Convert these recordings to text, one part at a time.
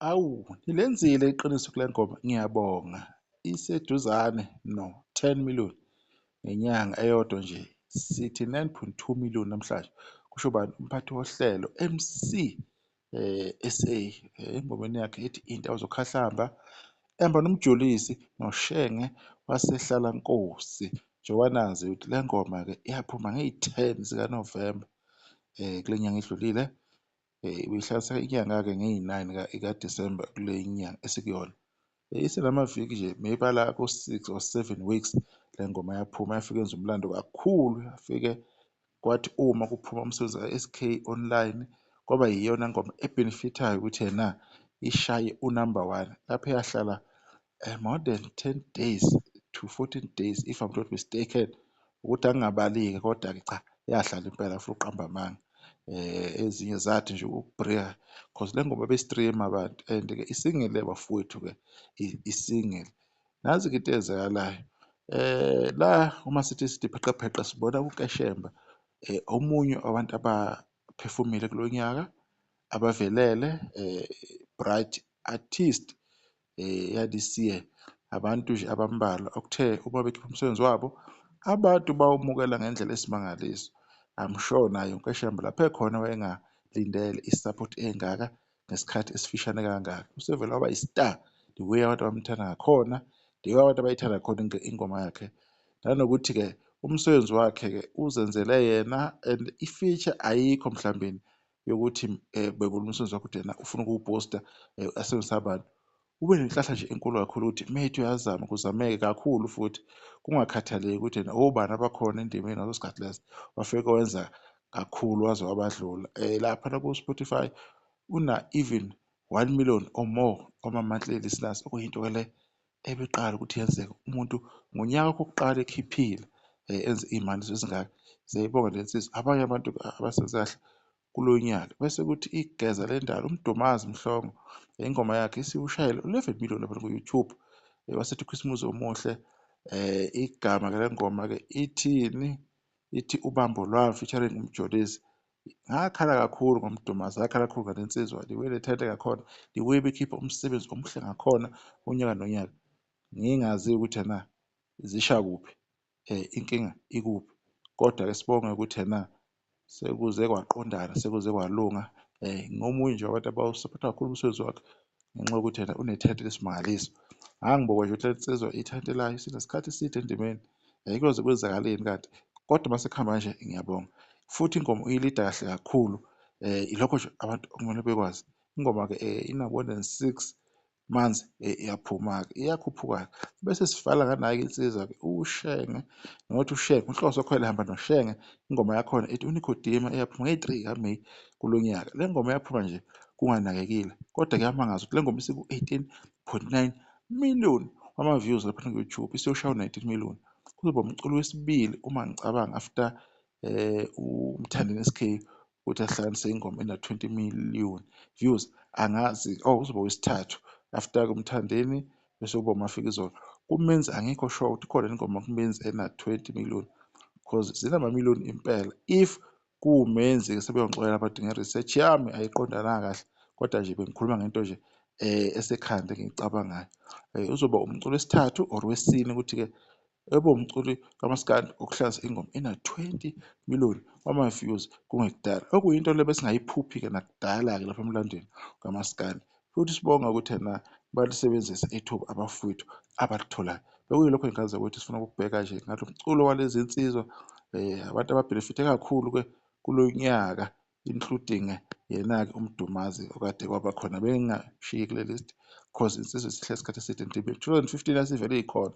Awu, nilenzile iqiniso kule ngoma, ngiyabonga. Iseduzane no-10 million ngenyanga eyodwa nje. Sithi 9.2 million namhlanje. Kusho bani? Umphathi wohlelo MC SA engomeni yakhe ethi Indawo Zokhahlamba ehamba noMjulisi noShenge wasehlalankosi. Njengoba nazi ukuthi le ngoma-ke iyaphuma ngeyi-10 zikaNovemba kule nyanga edlulile. Ibihlalisa inyanga-ke ngeyi-9 ikaDisemba kule nyanga esikuyona. Isenamaviki nje mebala ku-6 or 7 weeks le ngoma yaphuma, yafike yenza umlando kakhulu. Yafike kwathi uma kuphuma umsebenzi ka-SK Online kwaba yiyona ngoma ebhenefithayo ukuthi yena ishaye unumber 1. Lapho yahlala more than 10 days to 14 days if I'm not mistaken, ukuthi angingabali-ke kodwa-ke cha, yahlala impela futhi uqamba amanga. Ezinye zathi nje ukubhrika because le ngoma be-stream abantu and-ke isingile bafowethu-ke isingile. Nazi-ke into eyenzakalayo la uma sithi pheqepheqe sibona uKeshemba omunye wabantu abaphefumile kulo nyaka abavelele bright artist yalisiye abantu nje abambalwa okuthe uma bekhipha umsebenzi wabo abantu bawumukela ngendlela esimangaliso. I'm sure naye uKeshemba lapho ekhona wayengalindele i-support engaka ngesikhathi esifishane kangaka. Usevele waba i-star the way abantu abamthanda ngakhona, the way abantu abayithanda ngakhona ingoma yakhe, nanokuthi-ke umsebenzi wakhe-ke uzenzele yena and i-feature ayikho mhlawumbe yokuthi bebona umsebenzi wakhe ukuthi yena ufuna ukuwuphosta asebenzisa abantu. Ube nenhlahla nje enkulu kakhulu ukuthi mate uyazama kuzameke kakhulu futhi kungakhathaleki ukuthi yena obani abakhona endimeni ngaleso sikhathi leso. Wafike wenza kakhulu waze wabadlula. Lapha ku-Spotify una-even 1 million or more ama-monthly listeners, okuyinto-ke le ebiqala ukuthi yenzeke. Umuntu ngonyaka wokuqala ekhiphile enze iy'mali ezingaka. Siyayibonga le nsizwa. Abanye abantu abasenze kahle kulo nyaka bese kuthi igeza lendalo uMdumazi Mhlongo, ingoma yakhe isiwushayela 11 million lapha ku-YouTube. Wasethi uKhisimuzi Omuhle, igama-ke le ngoma-ke ithini? Ithi Ubambo Lwami featuring uMjolisi. Ngakhala kakhulu ngoMdumazi, ngakhala kakhulu ngale nsizwa, the way lethente ngakhona, the way bekhipha umsebenzi omuhle ngakhona unyaka nonyaka. Ngingazi ukuthi yena zisha kuphi, inkinga ikuphi. Kodwa-ke sibonge ukuthi yena sekuze kwaqondana, sekuze kwalunga. Ngomunye nje wabantu abawusapotha kakhulu umsebenzi wakhe ngenxa yokuthi yena unethente lesimangaliso. Ngangibonga nje ukuthi le nsizwa ithente layo sinesikhathi eside endimeni, kuyoze kwenzakaleni kanti kodwa mase kuhamba nje ngiyabonga. Futhi ingoma uyilida kahle kakhulu. Ilokho nje abantu okumele bekwazi. Ingoma-ke ina more than 6 months iyaphuma-ke, iyakhuphuka-ke. Bese sivala nganayo insizwa-ke uShenge, nokuthi uShenge uHloso Khwele ehamba noShenge. Ingoma yakhona ethi uNicodemus eyaphuma ngeyi-3 kaMeyi kulo nyaka. Le ngoma yaphuma nje kunganakekile, kodwa kuyamangaza ukuthi le ngoma isiku-18.9 million wama-views lapha ku-YouTube, isiyoshaya u-19 million. Kuzoba umculo wesibili uma ngicabanga after uMthandeni SK ukuthi ahlanganise ingoma ena-20 million views. Angazi, uzoba wesithathu after kuMthandeni bese kuba uMafikizolo. Kumenzi angikho sure ukuthi khona ingoma kumenzi ena-20 million because zinama-million impela. If kuwumenzi-ke sebeyongixolela abantu nge-research yami ayiqondananga kahle, kodwa nje bengikhuluma ngento nje esekhanda engiyicabangayo. Uzoba umculo wesithathu or wesine ukuthi-ke ebe umculi kaMaskandi okuhlanganisa ingoma ena-20 million wama-views kungekudala, okuyinto le besingayiphuphi-ke nakudala-ke lapha emlandweni kaMaskandi. Futhi sibonga ukuthi yena balisebenzisa ithuba abafowethu abalitholayo. Bekuyilokho ngikaze ukuthi sifuna ukubheka nje ngalo mculo walezi insizwa, abantu ababhenefithe kakhulu-ke kulo nyaka, including yena-ke uMdumazi okade kwaba khona bengingashiyi kule list because insizwa sihlale isikhathi eside endimeni. 2015 yasivele ikhona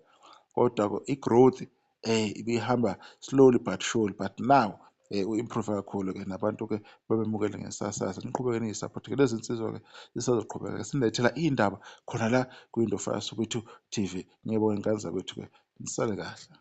kodwa i-growth ibihamba slowly but surely, but now u-improve kakhulu-ke nabantu-ke babemukele ngesasasa. Niqhubeke niyisapothe-ke lezi nsizwa-ke zisazoqhubeka sinilethela iy'ndaba khona la kwi-Window Fire Soweto TV. Ngiyabonga ingane zakwethu-ke, nisale kahle.